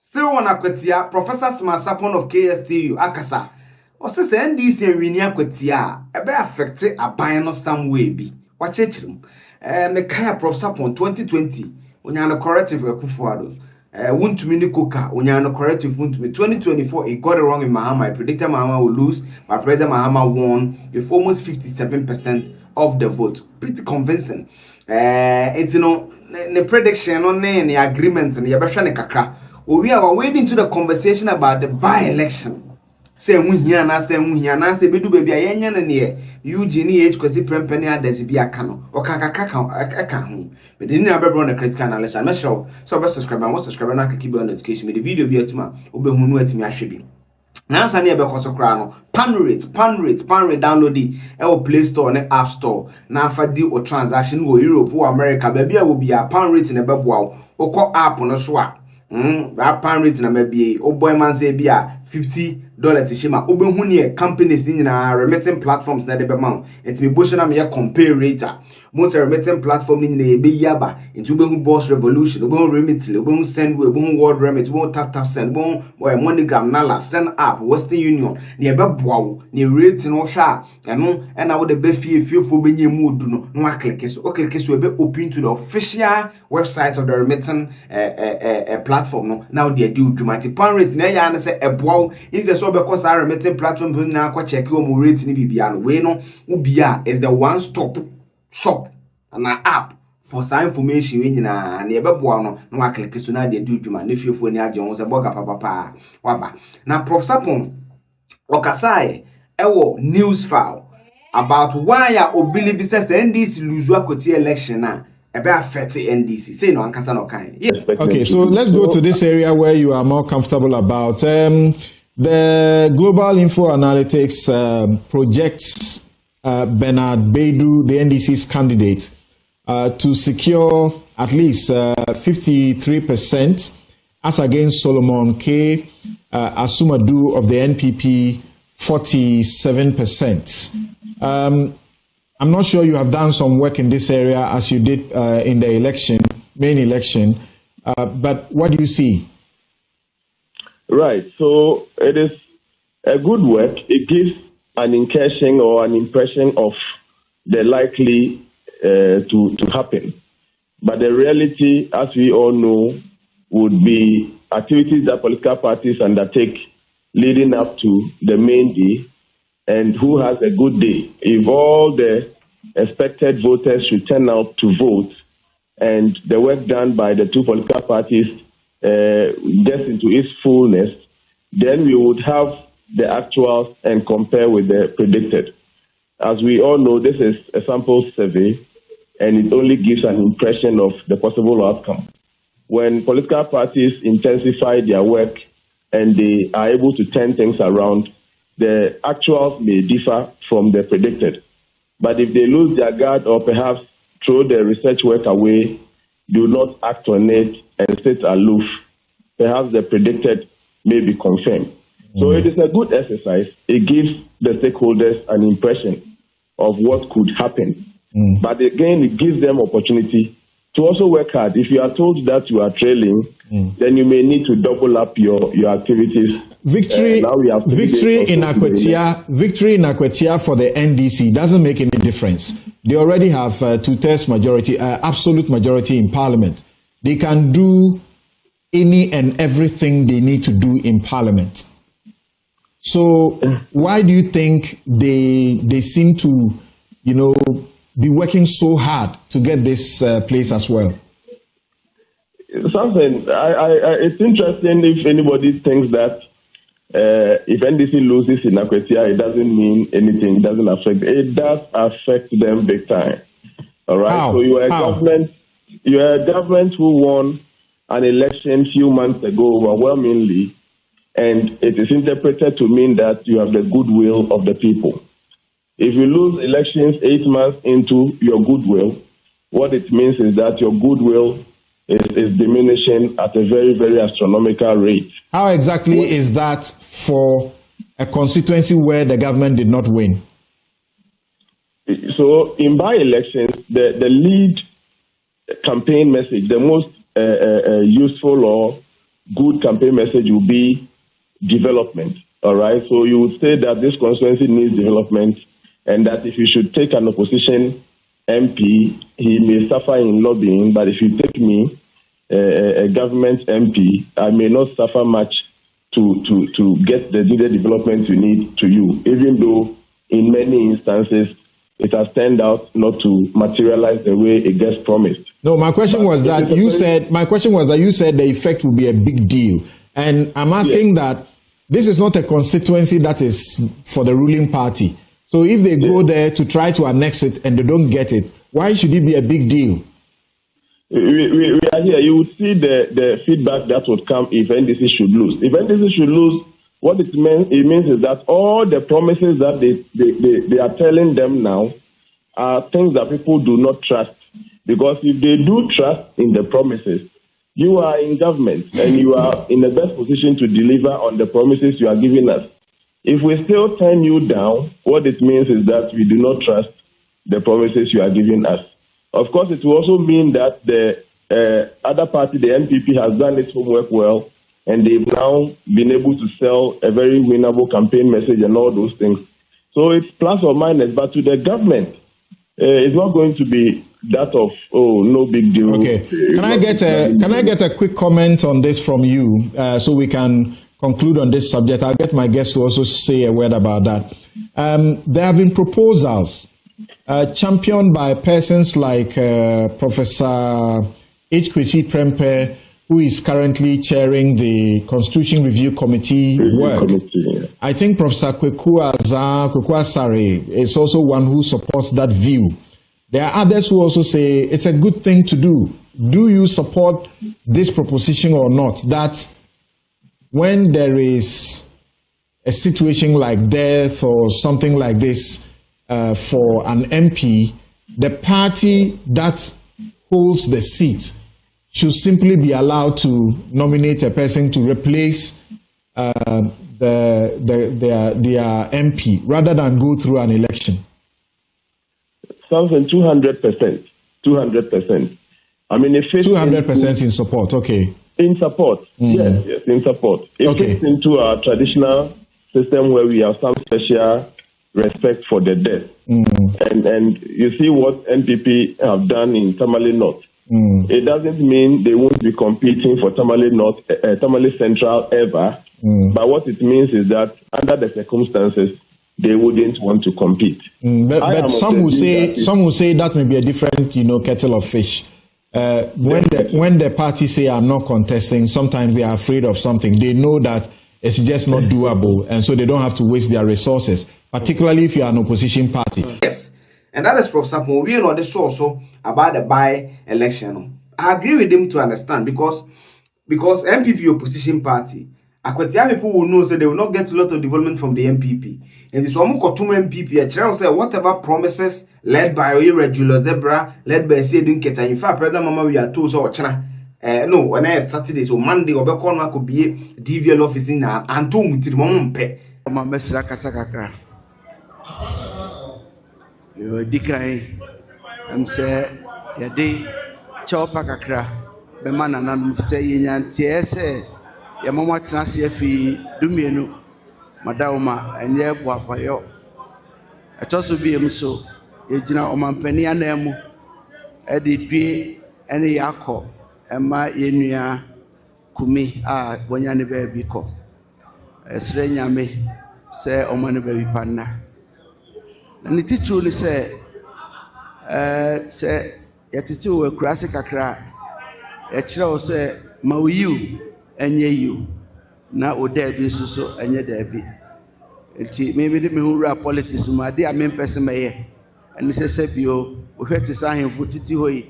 Still one Akwatia, Professor Sarpong of KSTU, Akasa. Or says NDC and Winia Akwatia, a be affected a buying some way be. Watch it. Mekaya Prof Sarpong 2020, when you're no corrective Kufuado. Won't me Nikoka, when you're no corrective won't me 2024, he got it wrong in Mahama. I predicted Mahama will lose, but President Mahama won with almost 57% of the vote. Pretty convincing. It's the prediction on the agreement and the Yabashane Kakra. We are waiting to the conversation about the by-election. Say Muhiana, say Bidu baby, a yan and ye, Eugenie H. Quasi Prempany, Desibia Cano, or Kaka, but didn't have run a critical analysis. I'm not sure. So, best subscribe and subscribe and I can keep on notification with the video be at my Ubehunu at me. I should be. Now, Sunny Becoso Crano, pan rate, download the Play Store and App Store. Now, for deal or transaction, go Europe or America, baby, will be a pan rate in a bubble or call app on a swap. That pan rate na maybe oh boy man say be $50 shima obehunie companies in remitting platforms na de be man it me botion am here comparator most remitting platform in na be yaba into obehu boss revolution obehu remit obehu send obehu world remit obehu tap send obehu MoneyGram nala send app Western Union na be boawo na rate no hwa eno na wo de be fie for benye mu odu no click so be open to the official website of the remitting platform no now they do dramatic pan rate na ya na say eboawo is the so because our remitting platform na kwa check your rate ni bibia no we no ubia is the one stop shop and an app for some information we nyina na ebeboa no na click so na they do dwuma na fiefo ni age won say boga papa waba na Prof Sarpong okasai ewo news file about why I believe says NDC lose Akwatia election na about 30 NDC. Say no, Ankasa no kind. Yeah. Okay, so let's go to this area where you are more comfortable about. The Global Info Analytics projects Bernard Baidu, the NDC's candidate, to secure at least 53% as against Solomon K. Asumadu of the NPP, 47%. I'm not sure you have done some work in this area as you did in the main election, but what do you see? Right, so it is a good work. It gives an incursion or an impression of the likely to happen. But the reality, as we all know, would be activities that political parties undertake leading up to the main day, and who has a good day. If all the expected voters should turn out to vote and the work done by the two political parties gets into its fullness, then we would have the actuals and compare with the predicted. As we all know, this is a sample survey and it only gives an impression of the possible outcome. When political parties intensify their work and they are able to turn things around, the actuals may differ from the predicted. But if they lose their guard or perhaps throw the research work away, do not act on it and sit aloof, perhaps the predicted may be confirmed. So it is a good exercise. It gives the stakeholders an impression of what could happen. But again, it gives them opportunity to also work hard. If you are told that you are trailing, then you may need to double up your activities. Victory in Akwatia for the NDC doesn't make any difference. They already have two-thirds majority, absolute majority in parliament. They can do any and everything they need to do in parliament. So why do you think they seem to, be working so hard to get this place as well? Something it's interesting if anybody thinks that if NDC loses in Akwatia, it doesn't mean anything. It doesn't affect. It does affect them big time. All right. How? So you are a government. You are a government who won an election a few months ago overwhelmingly, and it is interpreted to mean that you have the goodwill of the people. If you lose elections 8 months into your goodwill, what it means is that your goodwill is diminishing at a very, very astronomical rate. How exactly is that for a constituency where the government did not win? So in by-elections, the lead campaign message, the most useful or good campaign message will be development. All right. So you would say that this constituency needs development, and that if you should take an opposition MP, he may suffer in lobbying. But if you take me, a government MP, I may not suffer much to get the needed development you need to you, even though in many instances it has turned out not to materialize the way it gets promised. No, my question was that you said the effect will be a big deal, and I'm asking that this is not a constituency that is for the ruling party. So if they go there to try to annex it and they don't get it, why should it be a big deal? We are here. You would see the feedback that would come if NDC should lose. If NDC should lose, what it means is that all the promises that they are telling them now are things that people do not trust. Because if they do trust in the promises, you are in government and you are in the best position to deliver on the promises you are giving us. If we still turn you down, what it means is that we do not trust the promises you are giving us. Of course, it will also mean that the other party, the NPP, has done its homework well, and they've now been able to sell a very winnable campaign message and all those things. So it's plus or minus, but to the government, it's not going to be that of, oh, no big deal. Okay. Can I get a quick comment on this from you, so we can conclude on this subject? I'll get my guests to also say a word about that. There have been proposals championed by persons like Professor H. Kwesi Prempeh, who is currently chairing the Constitution Review Committee work. I think Professor Kweku Asare is also one who supports that view. There are others who also say it's a good thing to do. Do you support this proposition or not? That when there is a situation like death or something like this for an MP, the party that holds the seat should simply be allowed to nominate a person to replace their MP rather than go through an election. Something 200%. 200%. I mean, if it's 200% in support, okay. In support, yes, in support. It fits into our traditional system where we have some special respect for the dead. And you see what NPP have done in Tamale North. It doesn't mean they won't be competing for Tamale North, Tamale Central ever. But what it means is that under the circumstances, they wouldn't want to compete. But some will say that may be a different, kettle of fish. When the parties say I'm not contesting, sometimes they are afraid of something. They know that it's just not doable, and so they don't have to waste their resources, particularly if you are an opposition party. Yes, and that is Prof. Sarpong. We know this also about the by-election. I agree with him to understand because MPP opposition party, Akwatia people will know, so they will not get a lot of development from the MPP. And this one got two MPP. A chair say whatever promises led by irregular Zebra, led by Sedun Keta. In fact, President Mama, we are told so China. No, when I Saturday, so Monday or Becon could be DVL office in and two with the Mompe. Mamma Kasakaka. You are decay. I'm say, ya day, Chopakakra, the man and I'm saying, and TSA. Ya mama tena fi dumienu madawma enye boapayo etoso biem so ejina omampani anemu edidwe ene yakọ ema yenua kumi a bonya ne ba bi kọ esre nyame se omane ba bi panna na ni titru ni se yatiti we kurase kakra ya kire o se mawiyu enye you na odabi so enye dabi enti maybe me wura politics ma dey am person meye eni sese bio o hwete sahenfo titi hoyi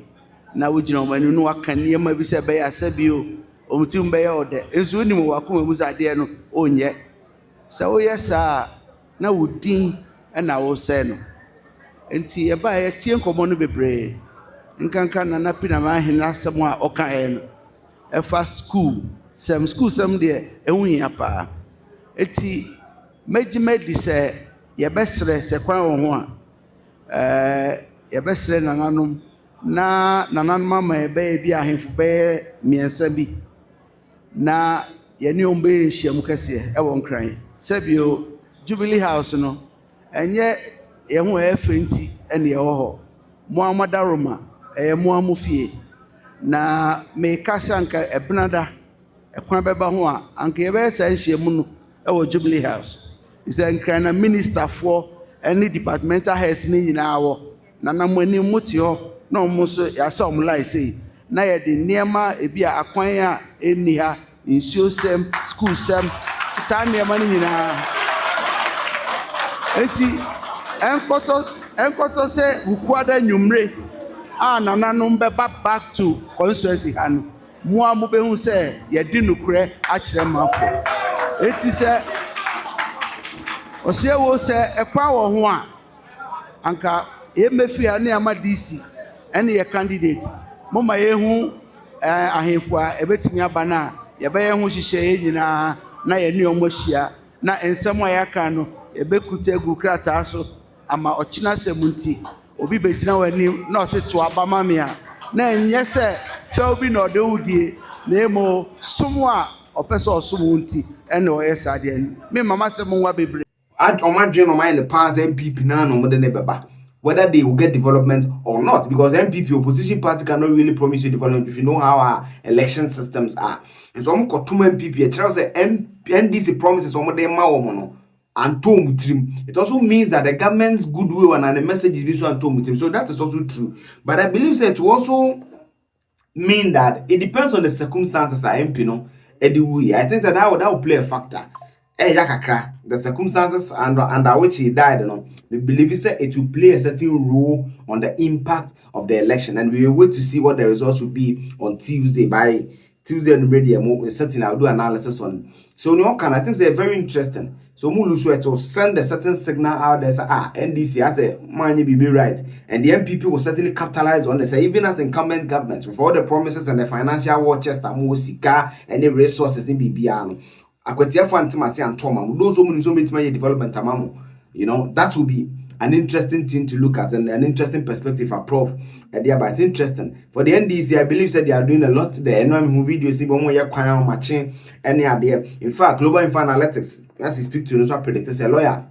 na wogina omanu no akan niam bi se be asabio omutim be ye ode enso nim wakoma mu zade no onye se wo yesa na wodin na wo se no enti e ba ye tie nkomo no bebre nkanka na pina ma hena asem a okan no e fa school some de ehun pa eti megimedi se ye besre se kwan wo ho a ye besre nananom na nananom ama be bi ahemfo be miensa bi na yɛne ɔmbɛ nhyiamu kɛseɛ ɛwɔ nkran sɛbio Jubilee House no ɛnyɛ yɛho ɛfɛ nti ɛne ɛwɔ hɔ mo amadaroma ɛyɛ mo amofie na meka sɛ anka ɛbenada ɛkwan bɛba ho a anka yɛbɛyɛ saa nhyiamu no ɛwɔ Jubilee House sɛ nkran na ministerfoɔ ɛne departmental heads ne nyinaa wɔ na nam anim mo te hɔ na ɔmo nso yɛasa ɔmo lai sei na yɛde nneɛma ebi a akwan a ɛnni ha nsuo sɛm school sɛm saa nneɛma no nyinaa eti ɛnkɔtɔ sɛ wukuada nwumre a nananom bɛba back to constituency ha no mo a mobɛhu sɛ yɛde nokorɛ akyerɛ manfo eti sɛ ɔsɛ wo sɛ ɛkwa wɔ ho a anka yɛmɛfi ha ne ama DC ɛne yɛ candidate moma yɛhu ahemfo a ɛbɛtumi aba no a yɛbɛyɛ ho hyehyɛ yɛ nyinaa na yɛne ɔmo ahyia na nsɛm a yɛaka no yɛbɛkuta agu krataa so ama ɔkyena sɛm nti obi bɛgyina w'anim na ɔse to aba ma me a na ɛnyɛ sɛ fɛw bi na ɔde wodie na emo som a ɔpɛ sɛ ɔsom wo nti ɛne ɔyɛ saa deɛ no me mama sɛm nwa bebree Imagine on the past MPP now no more than ever. Whether they will get development or not, because MPP opposition party cannot really promise you development if you know how our election systems are. And so I'm got two MPP. It tells the NDC promises some of them mono and trim. It also means that the government's goodwill and the message is visual and trim. So that is also true. But I believe that to also mean that it depends on the circumstances. MP no, I think that will play a factor. The circumstances under which he died, we believe it will play a certain role on the impact of the election, and we will wait to see what the results will be on Tuesday. By Tuesday and radio, certain I'll do analysis on. So I think they're very interesting. So Mulusu to send a certain signal out there, say, NDC has a money be right, and the MPP will certainly capitalize on this. Even as incumbent government, with all the promises and the financial war chest, Sika, any resources in BBR. Akwatia for antimasi and trauma. Those women so many development amamo. That will be an interesting thing to look at and an interesting perspective for Prof. But it's interesting. For the NDC, I believe that they are doing a lot there. Videos, see one more choir matching any idea. In fact, Global Info Analytics, as he speak to Nusa predictors, a lawyer,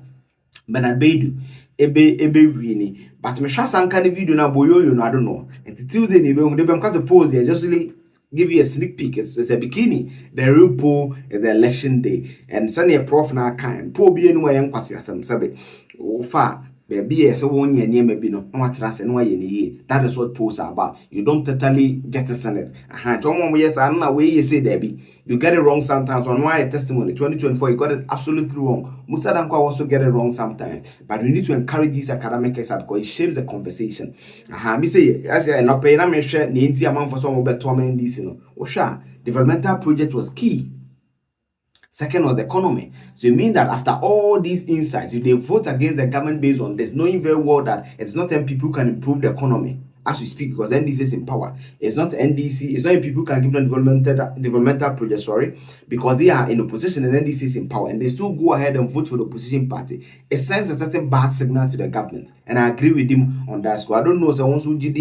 Bernard Bedu, ebe really. But me shasa ankani video na boyo, I don't know. And Tuesday, they because the pose they just really give you a sneak peek. It's a bikini. The real poll is the election day. And suddenly a prof na kind. Poll be anywhere young kwasi asem sabe. Far. Baby, so 1 year near maybe no trust and why ye. That is what polls are about. You don't totally jettison it. Yes, I don't know where you say Debbie. You get it wrong sometimes. On why a testimony 2024, you got it absolutely wrong. Musa Danko also get it wrong sometimes. But we need to encourage these academic cases because it shapes the conversation. Me say, as I not paying a share, the amount for some of the torment this, developmental project was key. Second was the economy. So you mean that after all these insights, if they vote against the government based on this, knowing very well that it's not MPP who can improve the economy as we speak, because NDC is in power. It's not NDC, it's not MPP who can give them developmental projects, because they are in opposition and NDC is in power, and they still go ahead and vote for the opposition party. It sends a certain bad signal to the government, and I agree with him on that. So I don't know, so once you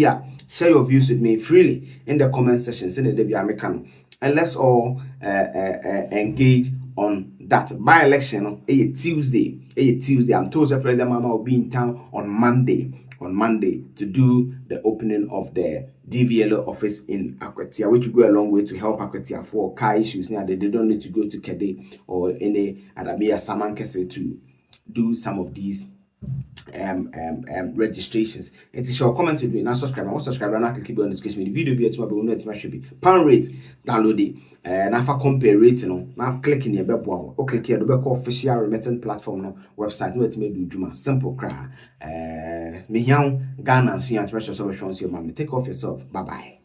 share your views with me freely in the comment section, send it to American, and let's all engage on that. By election, Tuesday. I'm told that President Mahama will be in town on Monday to do the opening of the DVLO office in Akwatia, which will go a long way to help Akwatia for car issues. Now they don't need to go to Kede or any Adabia Samankese to do some of these registrations. It is your comment to do now. Subscribe. I want subscribe and I can keep on discussing the video. Be at my should be pound rate. Download it. Now for compare rate, now click in your web or click here the official remittance platform website. No, it's made do Juma simple cry. Me young Ghana, so you have to make sure your mom take off yourself. Bye bye.